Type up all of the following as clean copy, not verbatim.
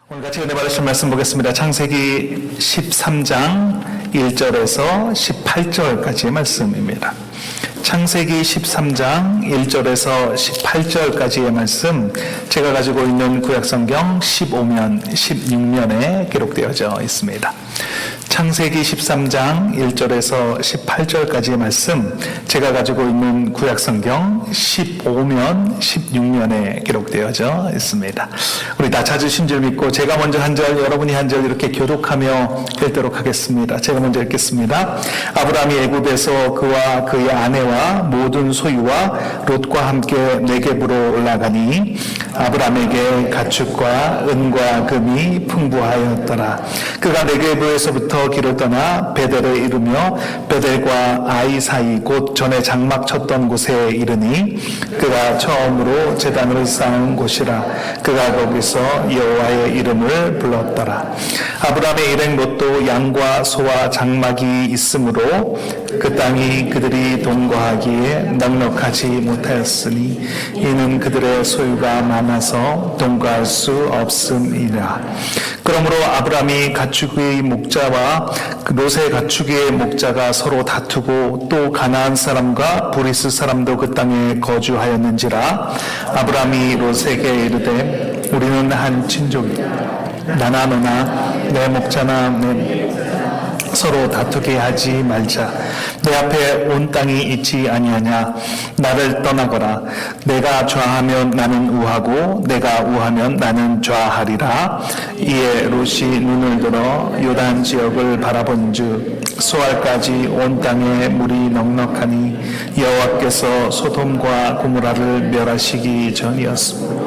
오늘 같이 은혜 받으실 말씀 보겠습니다. 창세기 13장 1절에서 18절까지의 말씀입니다. 창세기 13장 1절에서 18절까지의 말씀, 제가 가지고 있는 구약성경 15면, 16면에 기록되어져 있습니다. 창세기 13장 1절에서 18절까지의 말씀, 제가 가지고 있는 구약성경 15면, 16면에 기록되어져 있습니다. 우리 다 찾으신 줄 믿고 제가 먼저 한 절, 여러분이 한 절 이렇게 교독하며 읽도록 하겠습니다. 제가 먼저 읽겠습니다. 아브라함이 애굽에서 그와 그의 아내와 모든 소유와 롯과 함께 네겝으로 올라가니 아브라함에게 가축과 은과 금이 풍부하였더라. 그가 네겝에서부터 길을 떠나 베델에 이르며 베델과 아이 사이 곧 전에 장막 쳤던 곳에 이르니 그가 처음으로 제단을 쌓은 곳이라. 그가 거기서 여호와의 이름을 불렀더라. 아브라함의 일행 롯도 양과 소와 장막이 있으므로 그 땅이 그들이 동거하기에 넉넉하지 못하였으니 이는 그들의 소유가 많아서 동거할 수 없음이라. 그러므로 아브라함이 가축의 목자와 롯의 가축의 목자가 서로 다투고 또 가나안 사람과 브리스 사람도 그 땅에 거주하였는지라. 아브라함이 롯에게 이르되 우리는 한 친족이다. 나나 너나 내 목자나 내 서로 다투게 하지 말자. 내 앞에 온 땅이 있지 아니하냐. 나를 떠나거라. 내가 좌하면 나는 우하고 내가 우하면 나는 좌하리라. 이에 롯이 눈을 들어 요단 지역을 바라본즉 소알까지 온 땅에 물이 넉넉하니 여호와께서 소돔과 고모라를 멸하시기 전이었습니다.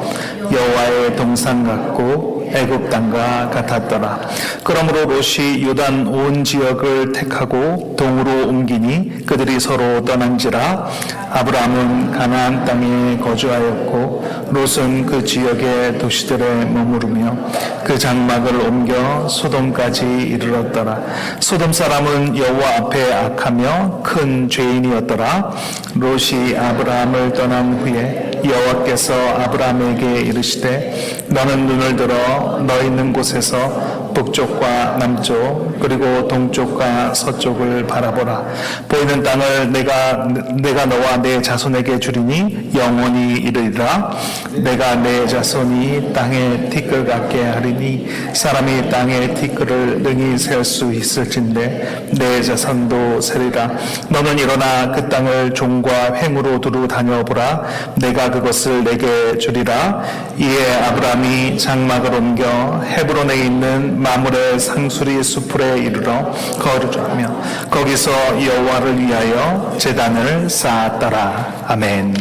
여호와의 동산 같고 애굽 땅과 같았더라. 그러므로 롯이 요단 온 지역을 택하고 동으로 옮기니 그들이 서로 떠난지라. 아브라함은 가나안 땅에 거주하였고 롯은 그 지역의 도시들에 머무르며 그 장막을 옮겨 소돔까지 이르렀더라. 소돔 사람은 여호와 앞에 악하며 큰 죄인이었더라. 롯이 아브라함을 떠난 후에 여호와께서 아브라함에게 이르시되 너는 눈을 들어 너 있는 곳에서 북쪽과 남쪽 그리고 동쪽과 서쪽을 바라보라. 보이는 땅을 내가 너와 내 자손에게 주리니 영원히 이르리라. 내가 내 자손이 땅의 티끌 같게 하리니 사람이 땅의 티끌을 능히 셀 수 있을진데 내 자손도 세리라. 너는 일어나 그 땅을 종과 횡으로 두루 다녀보라. 내가 그것을 내게 주리라. 이에 아브라함이 장막을 옮겨 헤브론에 있는 마므레 상수리 수풀에 이르러 거주하며 거기서 여호와를 위하여 제단을 쌓았더라. 아멘.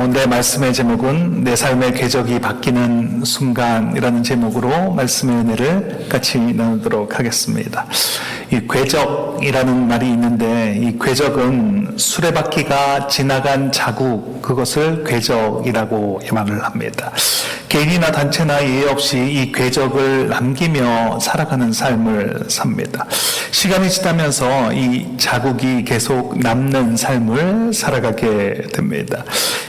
오늘의 말씀의 제목은 내 삶의 궤적이 바뀌는 순간이라는 제목으로 말씀의 은혜를 같이 나누도록 하겠습니다. 이 궤적이라는 말이 있는데 이 궤적은 수레바퀴가 지나간 자국, 그것을 궤적이라고 말을 합니다. 개인이나 단체나 예의 없이 이 궤적을 남기며 살아가는 삶을 삽니다. 시간이 지나면서 이 자국이 계속 남는 삶을 살아가게 됩니다.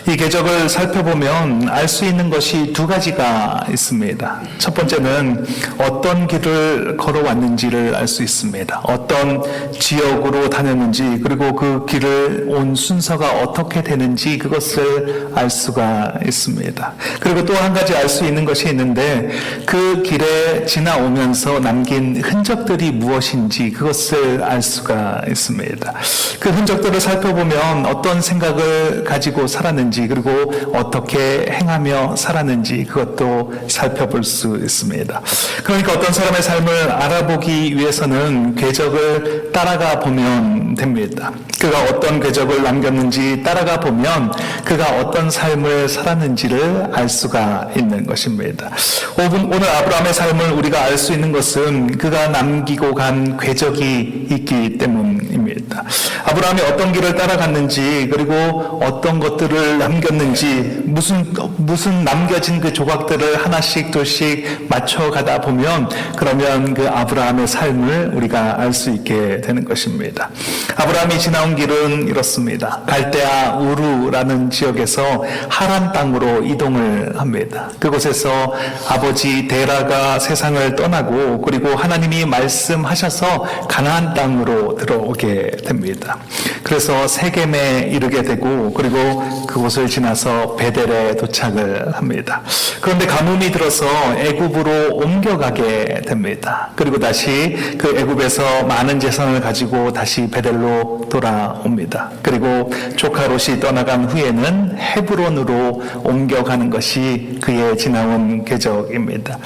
이 궤적을 살펴보면 알 수 있는 것이 두 가지가 있습니다. 첫 번째는 어떤 길을 걸어왔는지를 알 수 있습니다. 어떤 지역으로 다녔는지, 그리고 그 길을 온 순서가 어떻게 되는지 그것을 알 수가 있습니다. 그리고 또 한 가지 알 수 있는 것이 있는데 그 길에 지나오면서 남긴 흔적들이 무엇인지 그것을 알 수가 있습니다. 그 흔적들을 살펴보면 어떤 생각을 가지고 살았는지, 그리고 어떻게 행하며 살았는지 그것도 살펴볼 수 있습니다. 그러니까 어떤 사람의 삶을 알아보기 위해서는 궤적을 따라가 보면 됩니다. 그가 어떤 궤적을 남겼는지 따라가 보면 그가 어떤 삶을 살았는지를 알 수가 있는 것입니다. 오늘 아브라함의 삶을 우리가 알 수 있는 것은 그가 남기고 간 궤적이 있기 때문입니다. 입니다. 아브라함이 어떤 길을 따라갔는지, 그리고 어떤 것들을 남겼는지, 무슨 남겨진 그 조각들을 하나씩 둘씩 맞춰가다 보면, 그러면 그 아브라함의 삶을 우리가 알 수 있게 되는 것입니다. 아브라함이 지나온 길은 이렇습니다. 갈대아 우르라는 지역에서 하란 땅으로 이동을 합니다. 그곳에서 아버지 데라가 세상을 떠나고, 그리고 하나님이 말씀하셔서 가나안 땅으로 들어오게 됩니다. 그래서 세겜에 이르게 되고, 그리고 그곳을 지나서 베델에 도착을 합니다. 그런데 가뭄이 들어서 애굽으로 옮겨가게 됩니다. 그리고 다시 그 애굽에서 많은 재산을 가지고 다시 베델로 돌아옵니다. 그리고 조카 롯이 떠나간 후에는 헤브론으로 옮겨가는 것이 그의 지나온 궤적입니다.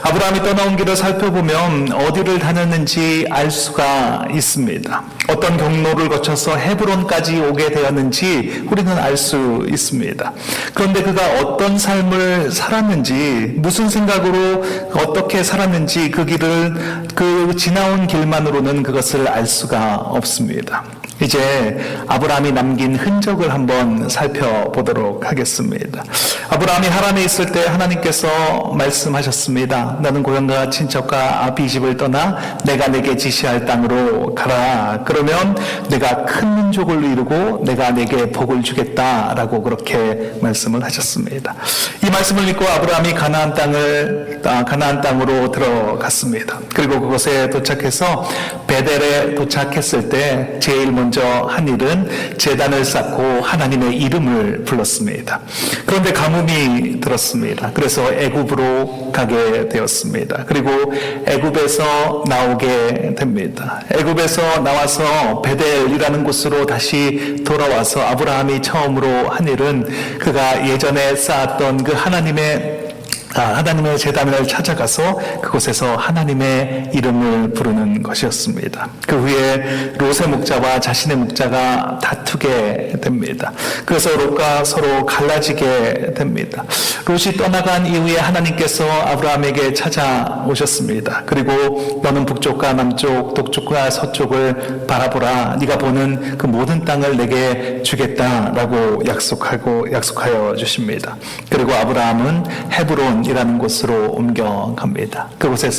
아브라함이 떠나온 길을 살펴보면 어디를 다녔는지 알 수가 있습니다. 어떤 경로를 거쳐서 헤브론까지 오게 되었는지 우리는 알 수 있습니다. 그런데 그가 어떤 삶을 살았는지, 무슨 생각으로 어떻게 살았는지 그 길을, 그 지나온 길만으로는 그것을 알 수가 없습니다. 이제 아브라함이 남긴 흔적을 한번 살펴보도록 하겠습니다. 아브라함이 하란에 있을 때 하나님께서 말씀하셨습니다. 나는 고향과 친척과 아비 집을 떠나 내가 내게 지시할 땅으로 가라. 그러면 내가 큰 민족을 이루고 내가 내게 복을 주겠다라고 그렇게 말씀을 하셨습니다. 이 말씀을 믿고 아브라함이 가나안 땅으로 들어갔습니다. 그리고 그곳에 도착해서 베델에 도착했을 때 제일 먼저 한 일은 제단을 쌓고 하나님의 이름을 불렀습니다. 그런데 가뭄이 들었습니다. 그래서 애굽으로 가게 되었습니다. 그리고 애굽에서 나오게 됩니다. 애굽에서 나와서 베델이라는 곳으로 다시 돌아와서 아브라함이 처음으로 한 일은 그가 예전에 쌓았던 그 하나님의 제단을 찾아가서 그곳에서 하나님의 이름을 부르는 것이었습니다. 그 후에 롯의 목자와 자신의 목자가 다투게 됩니다. 그래서 롯과 서로 갈라지게 됩니다. 롯이 떠나간 이후에 하나님께서 아브라함에게 찾아오셨습니다. 그리고 너는 북쪽과 남쪽, 동쪽과 서쪽을 바라보라. 네가 보는 그 모든 땅을 내게 주겠다라고 약속하여 주십니다. 그리고 아브라함은 헤브론 이라는 곳으로 옮겨갑니다. 그곳에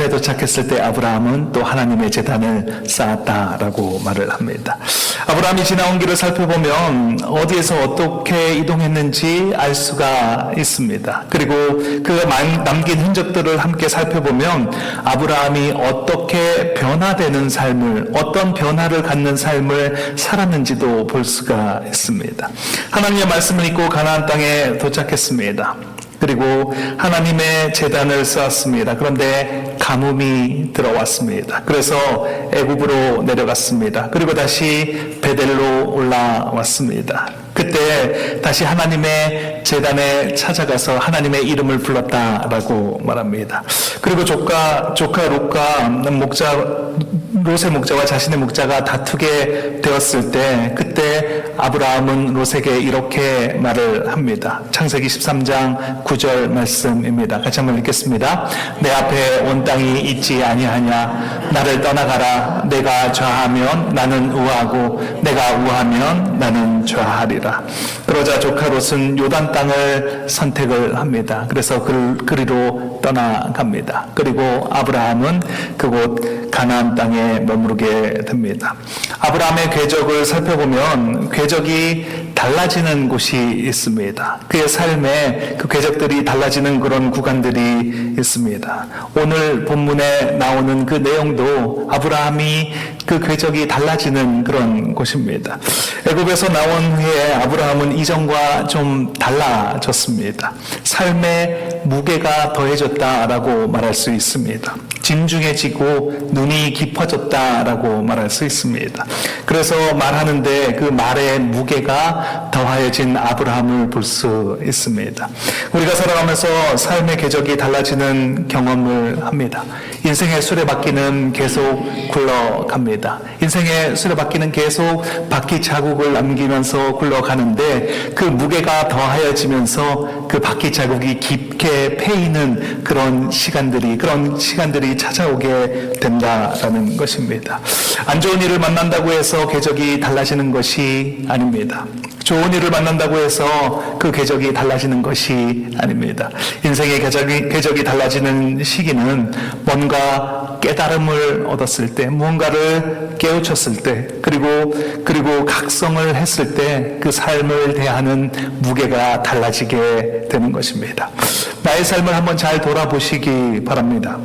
도착했을 때 아브라함은 또 하나님의 제단을 쌓았다라고 말을 합니다. 아브라함이 지나온 길을 살펴보면 어디에서 어떻게 이동했는지 알 수가 있습니다. 그리고 그가 남긴 흔적들을 함께 살펴보면 아브라함이 어떻게 변화되는 삶을, 어떤 변화를 갖는 삶을 살았는지도 볼 수가 있습니다. 하나님의 말씀을 믿고 가나안 땅에 도착했습니다. 그리고 하나님의 제단을 쌓았습니다. 그런데 가뭄이 들어왔습니다. 그래서 애굽으로 내려갔습니다. 그리고 다시 베델로 올라왔습니다. 그때 다시 하나님의 제단에 찾아가서 하나님의 이름을 불렀다라고 말합니다. 그리고 조카 롯과 롯의 목자와 자신의 목자가 다투게 되었을 때 그때 아브라함은 롯에게 이렇게 말을 합니다. 창세기 13장 9절 말씀입니다. 같이 한번 읽겠습니다. 내 앞에 온 땅이 있지 아니하냐. 나를 떠나가라. 내가 좌하면 나는 우하고 내가 우하면 나는 좌하리라. 그러자 조카 롯은 요단 땅을 선택을 합니다. 그래서 그리로 떠나갑니다. 그리고 아브라함은 그곳 가나안 땅에 머무르게 됩니다. 아브라함의 궤적을 살펴보면 궤적이 달라지는 곳이 있습니다. 그의 삶에 그 궤적들이 달라지는 그런 구간들이 있습니다. 오늘 본문에 나오는 그 내용도 아브라함이 그 궤적이 달라지는 그런 곳입니다. 애굽에서 나온 후에 아브라함은 이전과 좀 달라졌습니다. 삶의 무게가 더해졌다라고 말할 수 있습니다. 진중해지고 눈이 깊어졌다라고 말할 수 있습니다. 그래서 말하는데 그 말의 무게가 더하여진 아브라함을 볼 수 있습니다. 우리가 살아가면서 삶의 궤적이 달라지는 경험을 합니다. 인생의 수레바퀴는 계속 굴러갑니다. 겁니다. 인생의 수레바퀴는 계속 바퀴 자국을 남기면서 굴러가는데 그 무게가 더하여지면서 그 바퀴 자국이 깊게 패이는 그런 시간들이 찾아오게 된다라는 것입니다. 안 좋은 일을 만난다고 해서 궤적이 달라지는 것이 아닙니다. 좋은 일을 만난다고 해서 그 궤적이 달라지는 것이 아닙니다. 인생의 궤적이 달라지는 시기는 뭔가 깨달음을 얻었을 때, 무언가를 깨우쳤을 때, 그리고 각성을 했을 때 그 삶을 대하는 무게가 달라지게 되는 것입니다. 나의 삶을 한번 잘 돌아보시기 바랍니다.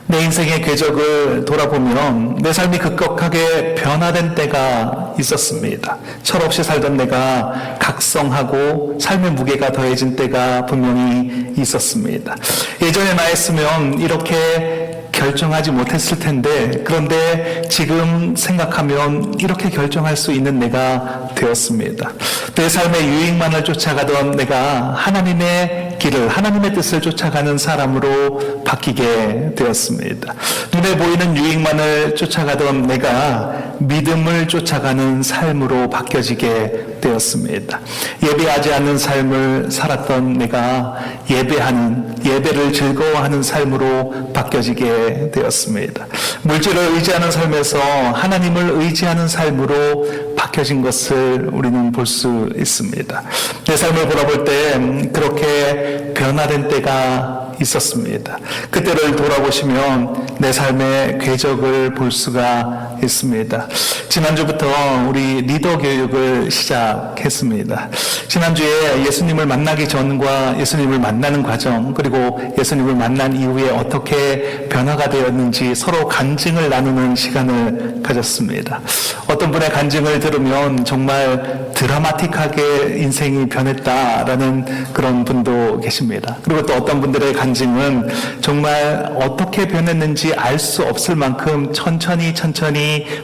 내 인생의 궤적을 돌아보면 내 삶이 급격하게 변화된 때가 있었습니다. 철없이 살던 내가 각성하고 삶의 무게가 더해진 때가 분명히 있었습니다. 예전에 나였으면 이렇게 결정하지 못했을 텐데, 그런데 지금 생각하면 이렇게 결정할 수 있는 내가 되었습니다. 내 삶의 유익만을 쫓아가던 내가 하나님의 길을, 하나님의 뜻을 쫓아가는 사람으로 바뀌게 되었습니다. 눈에 보이는 유익만을 쫓아가던 내가 믿음을 쫓아가는 삶으로 바뀌어지게 되었습니다. 예배하지 않는 삶을 살았던 내가 예배를 즐거워하는 삶으로 바뀌어지게 되었습니다. 물질을 의지하는 삶에서 하나님을 의지하는 삶으로 바뀌어진 것을 우리는 볼 수 있습니다. 내 삶을 돌아볼 때 그렇게 변화된 때가 있었습니다. 그때를 돌아보시면 내 삶의 궤적을 볼 수가 있습니다. 지난주부터 우리 리더 교육을 시작했습니다. 지난주에 예수님을 만나기 전과 예수님을 만나는 과정, 그리고 예수님을 만난 이후에 어떻게 변화가 되었는지 서로 간증을 나누는 시간을 가졌습니다. 어떤 분의 간증을 들으면 정말 드라마틱하게 인생이 변했다라는 그런 분도 계십니다. 그리고 또 어떤 분들의 간증은 정말 어떻게 변했는지 알 수 없을 만큼 천천히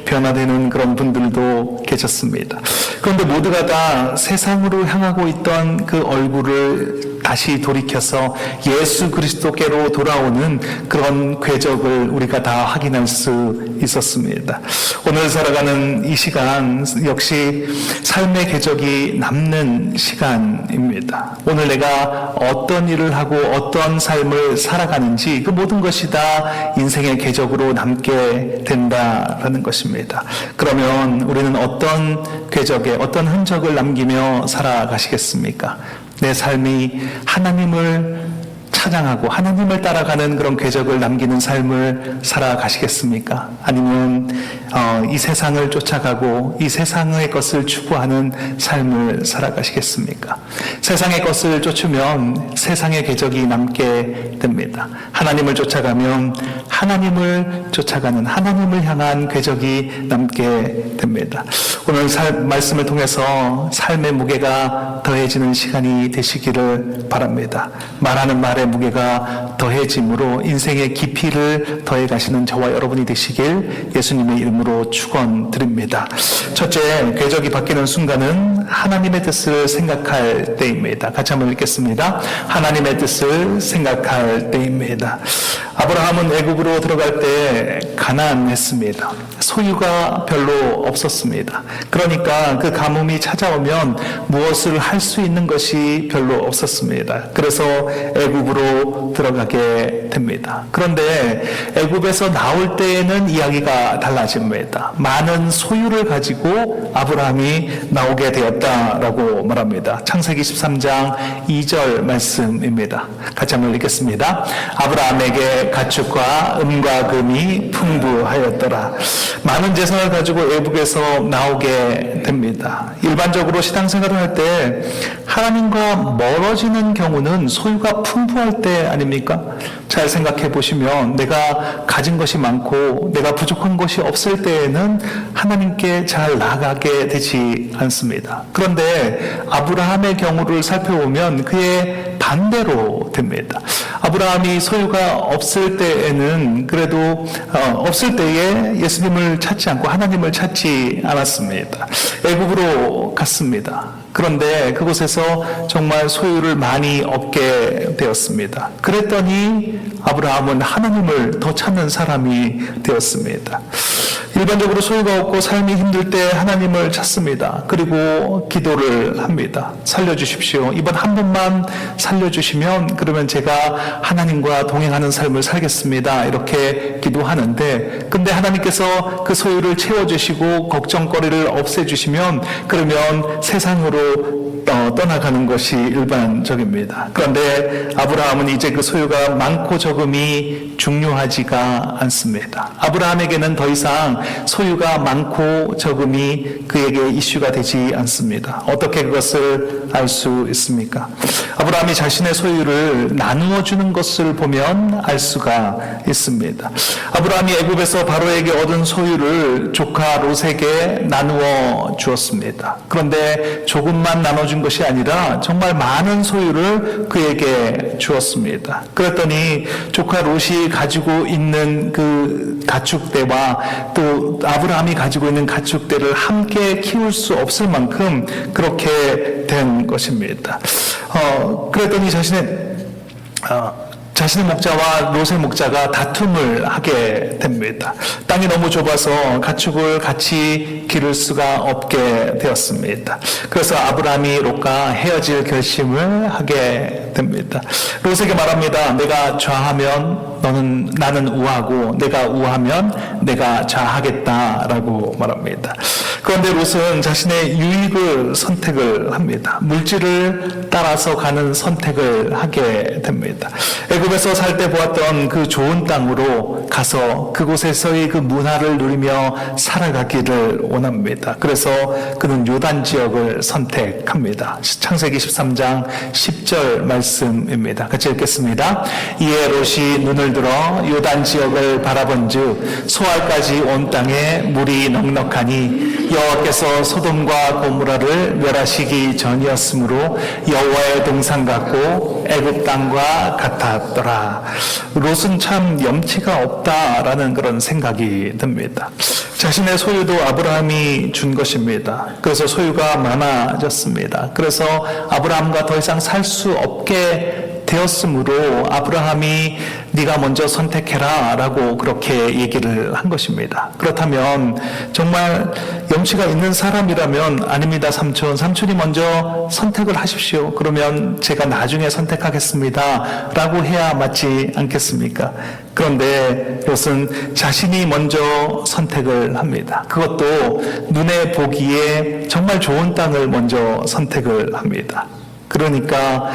변화되는 그런 분들도 계셨습니다. 그런데 모두가 다 세상으로 향하고 있던 그 얼굴을 다시 돌이켜서 예수 그리스도께로 돌아오는 그런 궤적을 우리가 다 확인할 수 있었습니다. 오늘 살아가는 이 시간 역시 삶의 궤적이 남는 시간입니다. 오늘 내가 어떤 일을 하고 어떤 삶을 살아가는지 그 모든 것이 다 인생의 궤적으로 남게 된다라는 것입니다. 그러면 우리는 어떤 궤적에 어떤 흔적을 남기며 살아가시겠습니까? 내 삶이 하나님을 찬양하고 하나님을 따라가는 그런 궤적을 남기는 삶을 살아가시겠습니까? 아니면 이 세상을 쫓아가고 이 세상의 것을 추구하는 삶을 살아가시겠습니까? 세상의 것을 쫓으면 세상의 궤적이 남게 됩니다. 하나님을 쫓아가면 하나님을 쫓아가는, 하나님을 향한 궤적이 남게 됩니다. 오늘 말씀을 통해서 삶의 무게가 더해지는 시간이 되시기를 바랍니다. 말하는 말에 무게가 더해짐으로 인생의 깊이를 더해가시는 저와 여러분이 되시길 예수님의 이름으로 축원드립니다. 첫째, 궤적이 바뀌는 순간은 하나님의 뜻을 생각할 때입니다. 같이 한번 읽겠습니다. 하나님의 뜻을 생각할 때입니다. 아브라함은 애굽으로 들어갈 때 가난했습니다. 소유가 별로 없었습니다. 그러니까 그 가뭄이 찾아오면 무엇을 할 수 있는 것이 별로 없었습니다. 그래서 애굽으로 들어가게 됩니다. 그런데 애굽에서 나올 때에는 이야기가 달라집니다. 많은 소유를 가지고 아브라함이 나오게 되었다라고 말합니다. 창세기 13장 2절 말씀입니다. 같이 한번 읽겠습니다. 아브라함에게 가축과 은과 금이 풍부하였더라. 많은 재산을 가지고 애굽에서 나오게 됩니다. 일반적으로 신앙생활을 할 때 하나님과 멀어지는 경우는 소유가 풍부할 때 아닙니까? 잘 생각해 보시면 내가 가진 것이 많고 내가 부족한 것이 없을 때에는 하나님께 잘 나아가게 되지 않습니다. 그런데 아브라함의 경우를 살펴보면 그의 반대로 됩니다. 아브라함이 소유가 없을 때에는 그래도 없을 때에 예수님을 찾지 않고 하나님을 찾지 않았습니다. 애굽으로 갔습니다. 그런데 그곳에서 정말 소유를 많이 얻게 되었습니다. 그랬더니 아브라함은 하나님을 더 찾는 사람이 되었습니다. 일반적으로 소유가 없고 삶이 힘들 때 하나님을 찾습니다. 그리고 기도를 합니다. 살려주십시오. 이번 한 번만 살려주시면 그러면 제가 하나님과 동행하는 삶을 살겠습니다. 이렇게 기도하는데, 근데 하나님께서 그 소유를 채워주시고 걱정거리를 없애주시면 그러면 세상으로 떠나가는 것이 일반적입니다. 그런데 아브라함은 이제 그 소유가 많고 적음이 중요하지가 않습니다. 아브라함에게는 더 이상 소유가 많고 적음이 그에게 이슈가 되지 않습니다. 어떻게 그것을 알 수 있습니까? 아브라함이 자신의 소유를 나누어 주는 것을 보면 알 수가 있습니다. 아브라함이 애굽에서 바로에게 얻은 소유를 조카 롯에게 나누어 주었습니다. 그런데 조금만 나눠준 것이 아니라 정말 많은 소유를 그에게 주었습니다. 그랬더니 조카 롯이 가지고 있는 그 가축대와 또 아브라함이 가지고 있는 가축대를 함께 키울 수 없을 만큼 그렇게 된 것입니다. 그랬더니 자신의 목자와 롯의 목자가 다툼을 하게 됩니다. 땅이 너무 좁아서 가축을 같이 기를 수가 없게 되었습니다. 그래서 아브라함이 롯과 헤어질 결심을 하게 됩니다. 롯에게 말합니다. 내가 좌하면 나는 우하고 내가 우하면 내가 좌하겠다라고 말합니다. 그런데 롯은 자신의 유익을 선택을 합니다. 물질을 따라서 가는 선택을 하게 됩니다. 애굽에서 살 때 보았던 그 좋은 땅으로 가서 그곳에서의 그 문화를 누리며 살아가기를 원합니다. 그래서 그는 요단 지역을 선택합니다. 창세기 13장 10절 말씀입니다. 같이 읽겠습니다. 이에 롯이 눈을 들어 요단 지역을 바라본즉 소알까지 온 땅에 물이 넉넉하니 여호와께서 소돔과 고모라를 멸하시기 전이었으므로 여호와의 동산 같고 애굽 땅과 같았더라. 롯은 참 염치가 없다라는 그런 생각이 듭니다. 자신의 소유도 아브라함이 준 것입니다. 그래서 소유가 많아졌습니다. 그래서 아브라함과 더 이상 살 수 없게 되었으므로 아브라함이 네가 먼저 선택해라 라고 그렇게 얘기를 한 것입니다. 그렇다면 정말 염치가 있는 사람이라면 아닙니다 삼촌이 먼저 선택을 하십시오. 그러면 제가 나중에 선택하겠습니다 라고 해야 맞지 않겠습니까? 그런데 롯은 자신이 먼저 선택을 합니다. 그것도 눈에 보기에 정말 좋은 땅을 먼저 선택을 합니다. 그러니까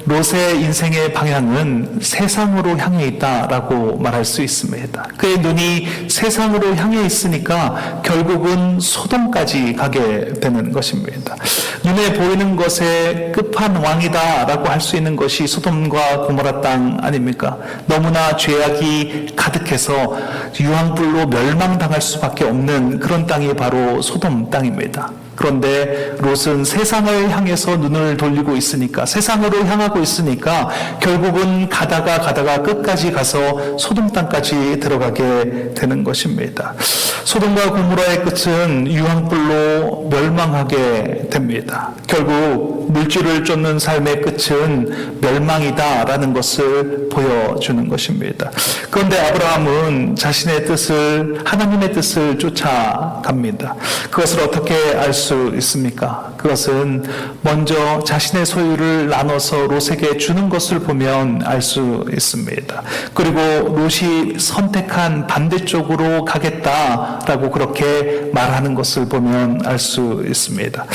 롯의 인생의 방향은 세상으로 향해 있다라고 말할 수 있습니다. 그의 눈이 세상으로 향해 있으니까 결국은 소돔까지 가게 되는 것입니다. 눈에 보이는 것의 끝판왕이다라고 할 수 있는 것이 소돔과 고모라 땅 아닙니까? 너무나 죄악이 가득해서 유황불로 멸망당할 수밖에 없는 그런 땅이 바로 소돔 땅입니다. 그런데 롯은 세상을 향해서 눈을 돌리고 있으니까, 세상으로 향하고 있으니까 결국은 가다가 끝까지 가서 소돔 땅까지 들어가게 되는 것입니다. 소돔과 고모라의 끝은 유황불로 멸망하게 됩니다. 결국 물질을 쫓는 삶의 끝은 멸망이다라는 것을 보여주는 것입니다. 그런데 아브라함은 자신의 뜻을, 하나님의 뜻을 쫓아갑니다. 그것을 어떻게 알 수 있습니까? 그것은 먼저 자신의 소유를 나눠서 롯에게 주는 것을 보면 알 수 있습니다. 그리고 롯이 선택한 반대쪽으로 가겠다라고 그렇게 말하는 것을 보면 알 수 있습니다.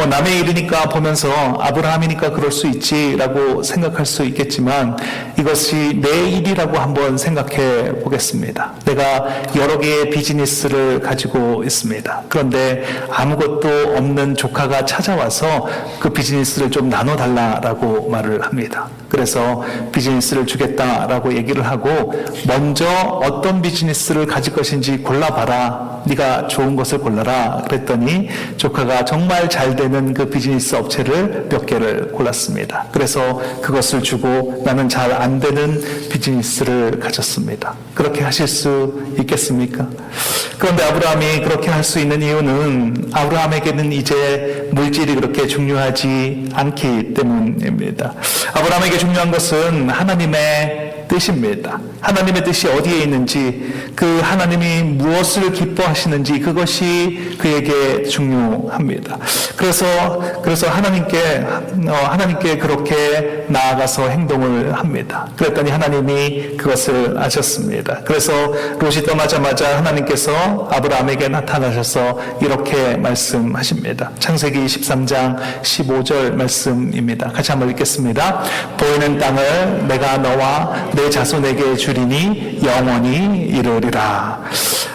남의 일이니까 보면서 아브라함이니까 그럴 수 있지라고 생각할 수 있겠지만 이것이 내 일이라고 한번 생각해 보겠습니다. 내가 여러 개의 비즈니스를 가지고 있습니다. 그런데 아무것도 없는 조카가 찾아와서 그 비즈니스를 좀 나눠달라라고 말을 합니다. 그래서 비즈니스를 주겠다라고 얘기를 하고 먼저 어떤 비즈니스를 가질 것인지 골라봐라. 네가 좋은 것을 골라라. 그랬더니 조카가 정말 잘 되는 그 비즈니스 업체를 몇 개를 골랐습니다. 그래서 그것을 주고 나는 잘 안 되는 비즈니스를 가졌습니다. 그렇게 하실 수 있겠습니까? 그런데 아브라함이 그렇게 할 수 있는 이유는 아브라함에게는 이제 물질이 그렇게 중요하지 않기 때문입니다. 아브라함에게 중요한 것은 하나님의 뜻입니다. 하나님의 뜻이 어디에 있는지, 그 하나님이 무엇을 기뻐하시는지 그것이 그에게 중요합니다. 그래서 하나님께 그렇게 나아가서 행동을 합니다. 그랬더니 하나님이 그것을 아셨습니다. 그래서 롯이 떠나자마자 하나님께서 아브라함에게 나타나셔서 이렇게 말씀하십니다. 창세기 13장 15절 말씀입니다. 같이 한번 읽겠습니다. 보이는 땅을 내가 너와 내 자손에게 주리니 영원히 이루리라.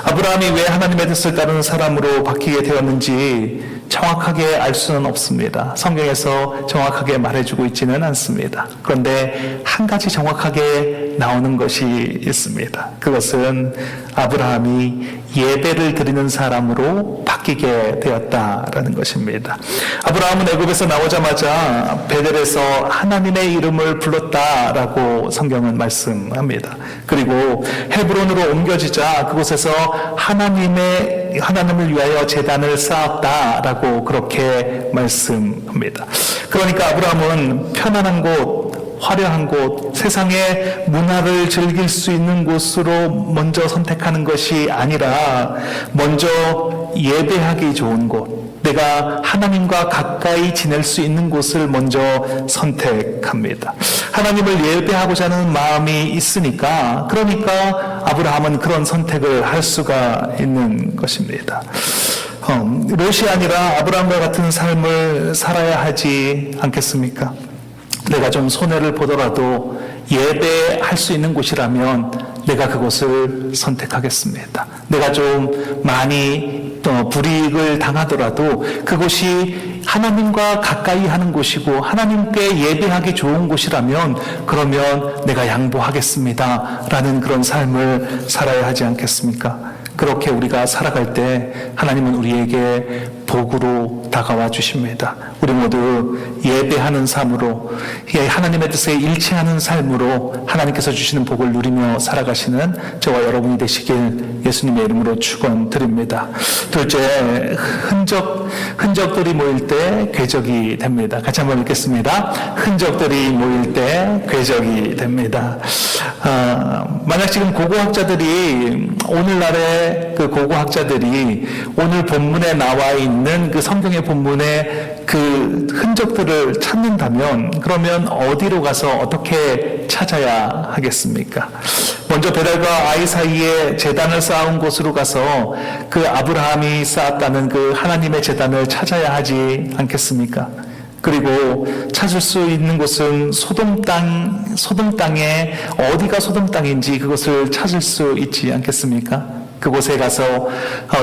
아브라함이 왜 하나님의 뜻을 따르는 사람으로 바뀌게 되었는지 정확하게 알 수는 없습니다. 성경에서 정확하게 말해주고 있지는 않습니다. 그런데 한 가지 정확하게 나오는 것이 있습니다. 그것은 아브라함이 예배를 드리는 사람으로 바뀌게 되었다라는 것입니다. 아브라함은 애굽에서 나오자마자 베델에서 하나님의 이름을 불렀다라고 성경은 말씀합니다. 그리고 헤브론으로 옮겨지자 그곳에서 하나님을 위하여 제단을 쌓았다라고 그렇게 말씀합니다. 그러니까 아브라함은 편안한 곳, 화려한 곳, 세상의 문화를 즐길 수 있는 곳으로 먼저 선택하는 것이 아니라 먼저 예배하기 좋은 곳, 내가 하나님과 가까이 지낼 수 있는 곳을 먼저 선택합니다. 하나님을 예배하고자 하는 마음이 있으니까, 그러니까 아브라함은 그런 선택을 할 수가 있는 것입니다. 롯이 아니라 아브라함과 같은 삶을 살아야 하지 않겠습니까? 내가 좀 손해를 보더라도 예배할 수 있는 곳이라면 내가 그곳을 선택하겠습니다. 내가 좀 많이 불이익을 당하더라도 그곳이 하나님과 가까이 하는 곳이고 하나님께 예배하기 좋은 곳이라면 그러면 내가 양보하겠습니다 라는 그런 삶을 살아야 하지 않겠습니까? 그렇게 우리가 살아갈 때 하나님은 우리에게 복으로 다가와 주십니다. 우리 모두 예배하는 삶으로, 하나님의 뜻에 일치하는 삶으로 하나님께서 주시는 복을 누리며 살아가시는 저와 여러분이 되시길 예수님의 이름으로 축원드립니다. 둘째, 흔적들이 모일 때 궤적이 됩니다. 같이 한번 읽겠습니다. 흔적들이 모일 때 궤적이 됩니다. 만약 지금 고고학자들이, 오늘날의 그 고고학자들이 오늘 본문에 나와 있는 그 성경의 본문의 그 흔적들을 찾는다면 그러면 어디로 가서 어떻게 찾아야 하겠습니까? 먼저 베델과 아이 사이에 제단을 쌓은 곳으로 가서 그 아브라함이 쌓았다는 그 하나님의 제단을 찾아야 하지 않겠습니까? 그리고 찾을 수 있는 곳은 소돔 땅에 어디가 소돔 땅인지 그것을 찾을 수 있지 않겠습니까? 그곳에 가서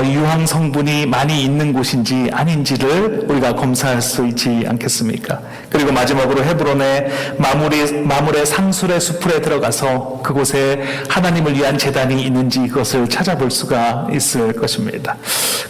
유황 성분이 많이 있는 곳인지 아닌지를 우리가 검사할 수 있지 않겠습니까? 그리고 마지막으로 헤브론의 마물의 상술의 수풀에 들어가서 그곳에 하나님을 위한 제단이 있는지 그것을 찾아볼 수가 있을 것입니다.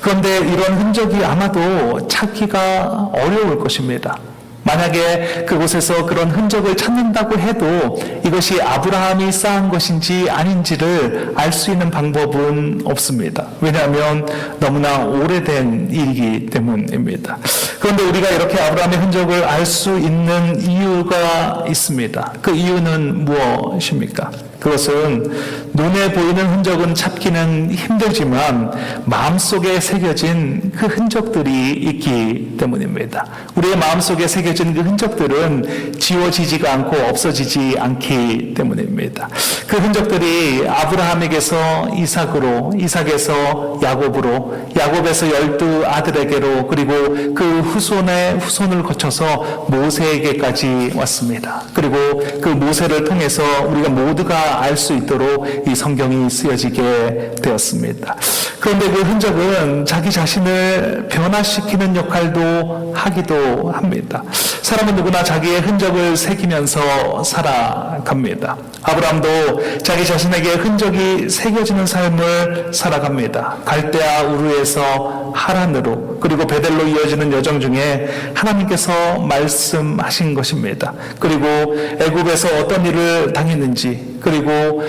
그런데 이런 흔적이 아마도 찾기가 어려울 것입니다. 만약에 그곳에서 그런 흔적을 찾는다고 해도 이것이 아브라함이 쌓은 것인지 아닌지를 알 수 있는 방법은 없습니다. 왜냐하면 너무나 오래된 일이기 때문입니다. 그런데 우리가 이렇게 아브라함의 흔적을 알 수 있는 이유가 있습니다. 그 이유는 무엇입니까? 그것은 눈에 보이는 흔적은 찾기는 힘들지만 마음속에 새겨진 그 흔적들이 있기 때문입니다. 우리의 마음속에 새겨진 그 흔적들은 지워지지가 않고 없어지지 않기 때문입니다. 그 흔적들이 아브라함에게서 이삭으로, 이삭에서 야곱으로, 야곱에서 12아들에게로, 그리고 그 후손을 거쳐서 모세에게까지 왔습니다. 그리고 그 모세를 통해서 우리가 모두가 알 수 있도록 이 성경이 쓰여지게 되었습니다. 그런데 그 흔적은 자기 자신을 변화시키는 역할도 하기도 합니다. 사람은 누구나 자기의 흔적을 새기면서 살아갑니다. 아브라함도 자기 자신에게 흔적이 새겨지는 삶을 살아갑니다. 갈대아 우르에서 하란으로, 그리고 베델로 이어지는 여정 중에 하나님께서 말씀하신 것입니다. 그리고 애굽에서 어떤 일을 당했는지, 그리고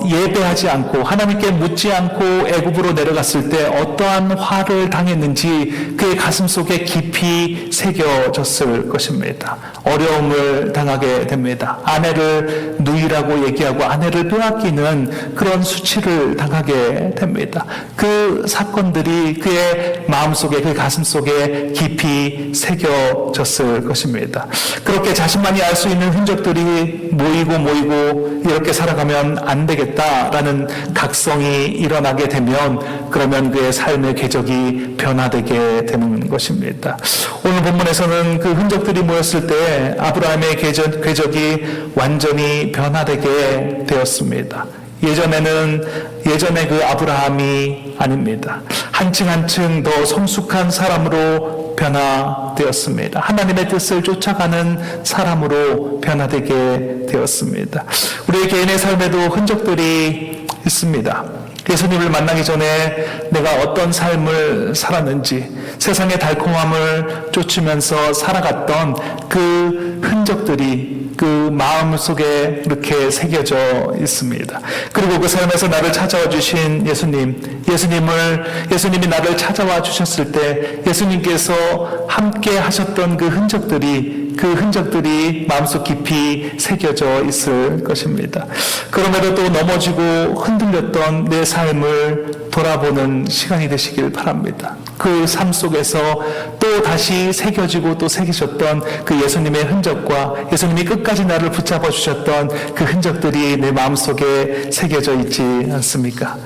예배하지 않고 하나님께 묻지 않고 애굽으로 내려갔을 때 어떠한 화를 당했는지 그의 가슴 속에 깊이 새겨졌을 것입니다. 어려움을 당하게 됩니다. 아내를 누이라고 얘기하고 아내를 빼앗기는 그런 수치를 당하게 됩니다. 그 사건들이 그의 마음속에, 그 가슴 속에 깊이 새겨졌을 것입니다. 그렇게 자신만이 알 수 있는 흔적들이 모이고 이렇게 살아가면 안 되겠다라는 각성이 일어나게 되면 그러면 그의 삶의 궤적이 변화되게 되는 것입니다. 오늘 본문에서는 그 흔적들이 모였을 때 아브라함의 궤적이 완전히 변화되게 되었습니다. 예전에 그 아브라함이 아닙니다. 한층 더 성숙한 사람으로 변화되었습니다. 하나님의 뜻을 쫓아가는 사람으로 변화되게 되었습니다. 우리의 개인의 삶에도 흔적들이 있습니다. 예수님을 만나기 전에 내가 어떤 삶을 살았는지, 세상의 달콤함을 쫓으면서 살아갔던 그 흔적들이 그 마음 속에 이렇게 새겨져 있습니다. 그리고 그 삶에서 나를 찾아와 주신 예수님이 나를 찾아와 주셨을 때 예수님께서 함께 하셨던 그 흔적들이 마음속 깊이 새겨져 있을 것입니다. 그럼에도 또 넘어지고 흔들렸던 내 삶을 돌아보는 시간이 되시길 바랍니다. 그 삶 속에서 또 다시 새겨지고 또 새기셨던 그 예수님의 흔적과 예수님이 끝까지 나를 붙잡아 주셨던 그 흔적들이 내 마음속에 새겨져 있지 않습니까?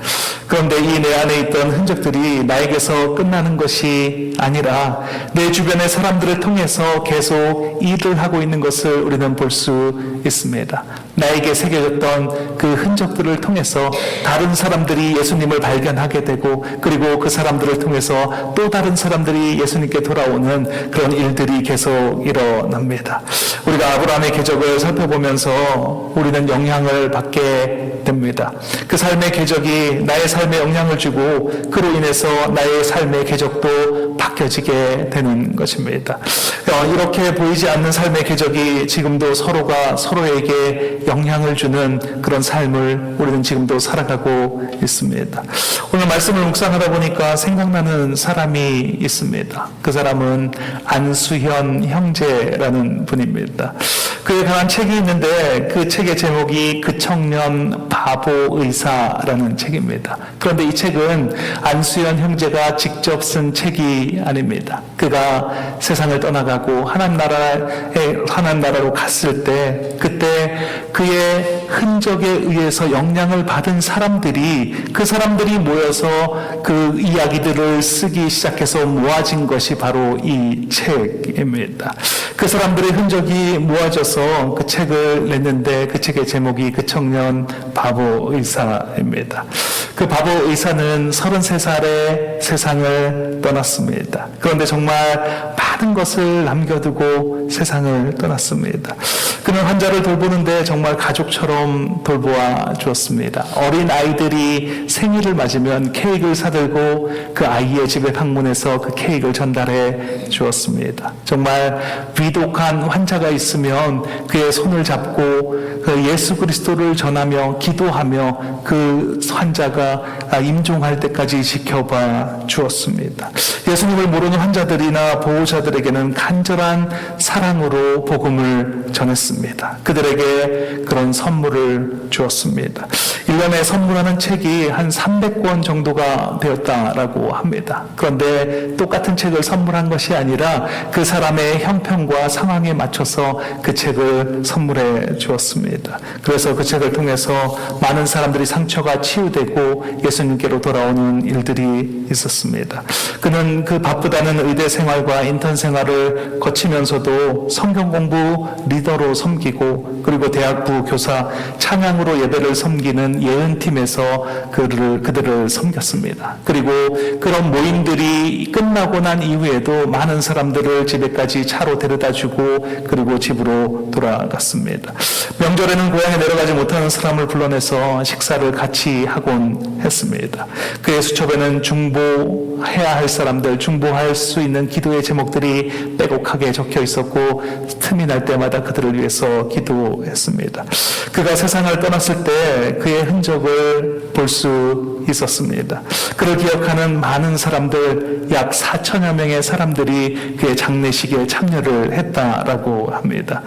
그런데 이 내 안에 있던 흔적들이 나에게서 끝나는 것이 아니라 내 주변의 사람들을 통해서 계속 일을 하고 있는 것을 우리는 볼 수 있습니다. 나에게 새겨졌던 그 흔적들을 통해서 다른 사람들이 예수님을 발견하게 되고 그리고 그 사람들을 통해서 또 다른 사람들이 예수님께 돌아오는 그런 일들이 계속 일어납니다. 우리가 아브라함의 궤적을 살펴보면서 우리는 영향을 받게 됩니다. 그 삶의 궤적이 나의 삶에 영향을 주고 그로 인해서 나의 삶의 궤적도 바뀌어지게 되는 것입니다. 이렇게 보이지 않는 삶의 궤적이 지금도 서로가 서로에게 영향을 주는 그런 삶을 우리는 지금도 살아가고 있습니다. 오늘 말씀을 묵상하다 보니까 생각나는 사람이 있습니다. 그 사람은 안수현 형제라는 분입니다. 그에 관한 책이 있는데 그 책의 제목이 그 청년 바보 의사라는 책입니다. 그런데 이 책은 안수현 형제가 직접 쓴 책이 아닙니다. 그가 세상을 떠나가고 하나님 나라로 갔을 때 그때 그의 흔적에 의해서 영향을 받은 그 사람들이 모여서 그 이야기들을 쓰기 시작해서 모아진 것이 바로 이 책입니다. 그 사람들의 흔적이 모아져서 그 책을 냈는데 그 책의 제목이 그 청년 바보 의사입니다. 그 바보 의사는 33살에 세상을 떠났습니다. 그런데 정말 많은 것을 남겨두고 세상을 떠났습니다. 그는 환자를 돌보는데 정말 가족처럼 돌보아 주었습니다. 어린 아이들이 생일을 맞으면 케이크를 사들고 그 아이의 집에 방문해서 그 케이크를 전달해 주었습니다. 정말 위독한 환자가 있으면 그의 손을 잡고 그 예수 그리스도를 전하며 기도하며 그 환자가 임종할 때까지 지켜봐 주었습니다. 예수님을 모르는 환자들이나 보호자들에게는 간절한 사랑으로 복음을 전했습니다. 그들에게 그런 선물을 주었습니다. 1년에 선물하는 책이 한 300권 정도가 되었다라고 합니다. 그런데 똑같은 책을 선물한 것이 아니라 그 사람의 형편과 상황에 맞춰서 그 책을 선물해 주었습니다. 그래서 그 책을 통해서 많은 사람들이 상처가 치유되고 예수님께로 돌아오는 일들이 있었습니다. 그는 그 바쁘다는 의대 생활과 인턴 생활을 거치면서도 성경 공부 리더로 섬기고 그리고 대학부 교사 찬양으로 예배를 섬기는 예은팀에서 그들을 섬겼습니다. 그리고 그런 모임들이 끝나고 난 이후에도 많은 사람들을 집에까지 차로 데려다주고 그리고 집으로 돌아갔습니다. 명절에는 고향에 내려가지 못하는 사람을 불러내서 식사를 같이 하곤 했습니다. 그의 수첩에는 중보해야 할 사람들, 중보할 수 있는 기도의 제목들이 빼곡하게 적혀 있었고 틈이 날 때마다 그들을 위해서 기도했습니다. 그가 세상을 떠났을 때 그의 흔적을 볼 수 있었습니다. 그를 기억하는 많은 사람들, 약 4천여 명의 사람들이 그의 장례식에 참여를 했다라고 합니다.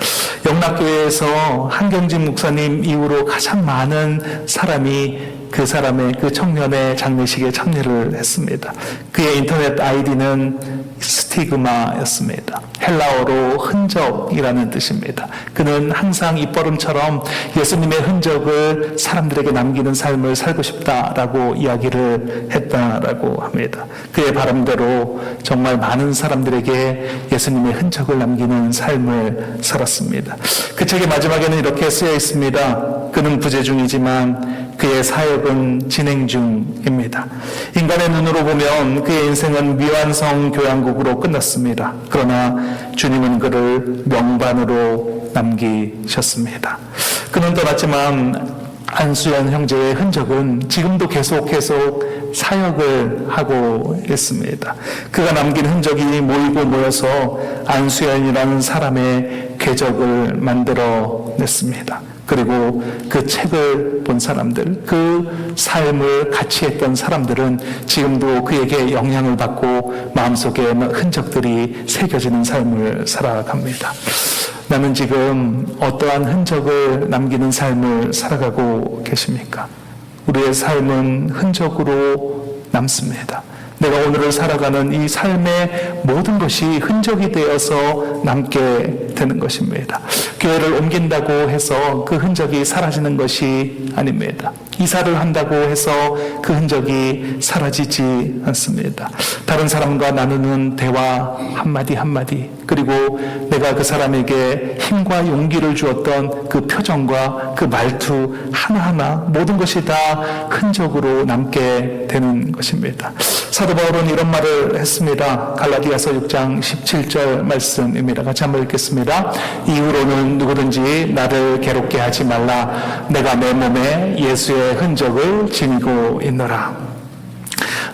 영락교회에서 한경진 목사님 이후로 가장 많은 사람이 그 청년의 장례식에 참여를 했습니다. 그의 인터넷 아이디는 스티그마였습니다. 헬라어로 흔적이라는 뜻입니다. 그는 항상 입버릇처럼 예수님의 흔적을 사람들에게 남기는 삶을 살고 싶다라고 이야기를 했다라고 합니다. 그의 바람대로 정말 많은 사람들에게 예수님의 흔적을 남기는 삶을 살았습니다. 그 책의 마지막에는 이렇게 쓰여 있습니다. 그는 부재 중이지만 그의 사역은 진행 중입니다. 인간의 눈으로 보면 그의 인생은 미완성 교양국으로 끝났습니다. 그러나 주님은 그를 명반으로 남기셨습니다. 그는 떠났지만 안수연 형제의 흔적은 지금도 계속 사역을 하고 있습니다. 그가 남긴 흔적이 모이고 모여서 안수연이라는 사람의 궤적을 만들어냈습니다. 그리고 그 책을 본 사람들, 그 삶을 같이 했던 사람들은 지금도 그에게 영향을 받고 마음속에 흔적들이 새겨지는 삶을 살아갑니다. 나는 지금 어떠한 흔적을 남기는 삶을 살아가고 계십니까? 우리의 삶은 흔적으로 남습니다. 내가 오늘을 살아가는 이 삶의 모든 것이 흔적이 되어서 남게 되는 것입니다. 교회를 옮긴다고 해서 그 흔적이 사라지는 것이 아닙니다. 이사를 한다고 해서 그 흔적이 사라지지 않습니다. 다른 사람과 나누는 대화 한마디 한마디, 그리고 내가 그 사람에게 힘과 용기를 주었던 그 표정과 그 말투 하나하나 모든 것이 다 흔적으로 남게 되는 것입니다. 사도 바울은 이런 말을 했습니다. 갈라디아서 6장 17절 말씀입니다. 같이 한번 읽겠습니다. 이후로는 누구든지 나를 괴롭게 하지 말라. 내가 내 몸에 예수의 흔적을 지니고 있노라.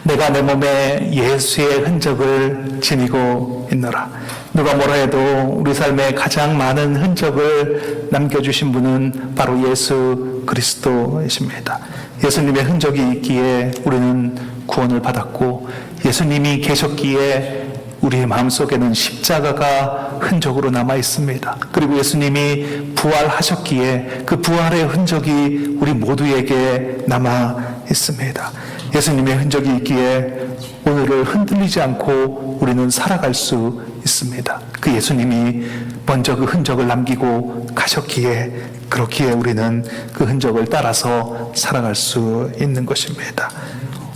내가 내 몸에 예수의 흔적을 지니고 있노라. 누가 뭐라 해도 우리 삶에 가장 많은 흔적을 남겨주신 분은 바로 예수 그리스도이십니다. 예수님의 흔적이 있기에 우리는 구원을 받았고, 예수님이 계셨기에 우리의 마음속에는 십자가가 흔적으로 남아 있습니다. 그리고 예수님이 부활하셨기에 그 부활의 흔적이 우리 모두에게 남아 있습니다. 예수님의 흔적이 있기에 오늘을 흔들리지 않고 우리는 살아갈 수 있습니다. 그 예수님이 먼저 그 흔적을 남기고 가셨기에, 그렇기에 우리는 그 흔적을 따라서 살아갈 수 있는 것입니다.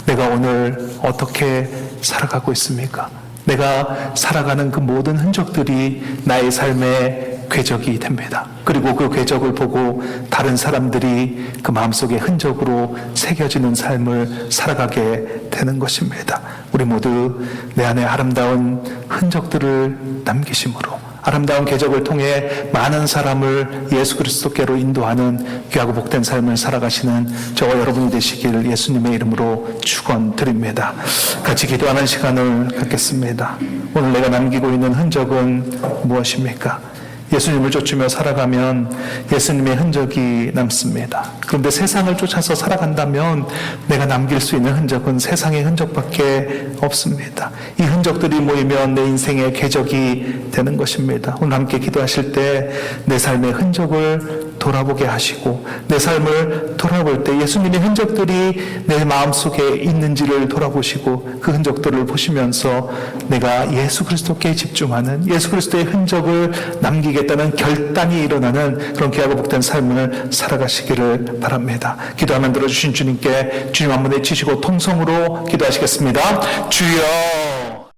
내가 오늘 어떻게 살아가고 있습니까? 내가 살아가는 그 모든 흔적들이 나의 삶의 궤적이 됩니다. 그리고 그 궤적을 보고 다른 사람들이 그 마음속에 흔적으로 새겨지는 삶을 살아가게 되는 것입니다. 우리 모두 내 안에 아름다운 흔적들을 남기심으로, 아름다운 궤적을 통해 많은 사람을 예수 그리스도께로 인도하는 귀하고 복된 삶을 살아가시는 저와 여러분이 되시길 예수님의 이름으로 축원드립니다. 같이 기도하는 시간을 갖겠습니다. 오늘 내가 남기고 있는 흔적은 무엇입니까? 예수님을 쫓으며 살아가면 예수님의 흔적이 남습니다. 그런데 세상을 쫓아서 살아간다면 내가 남길 수 있는 흔적은 세상의 흔적밖에 없습니다. 이 흔적들이 모이면 내 인생의 궤적이 되는 것입니다. 오늘 함께 기도하실 때 내 삶의 흔적을 돌아보게 하시고, 내 삶을 돌아볼 때 예수님의 흔적들이 내 마음속에 있는지를 돌아보시고, 그 흔적들을 보시면서 내가 예수 그리스도께 집중하는, 예수 그리스도의 흔적을 남기겠다는 결단이 일어나는 그런 귀하고 복된 삶을 살아가시기를 바랍니다. 기도하면 들어주신 주님께 주님 한번 외치시고 통성으로 기도하시겠습니다. 주여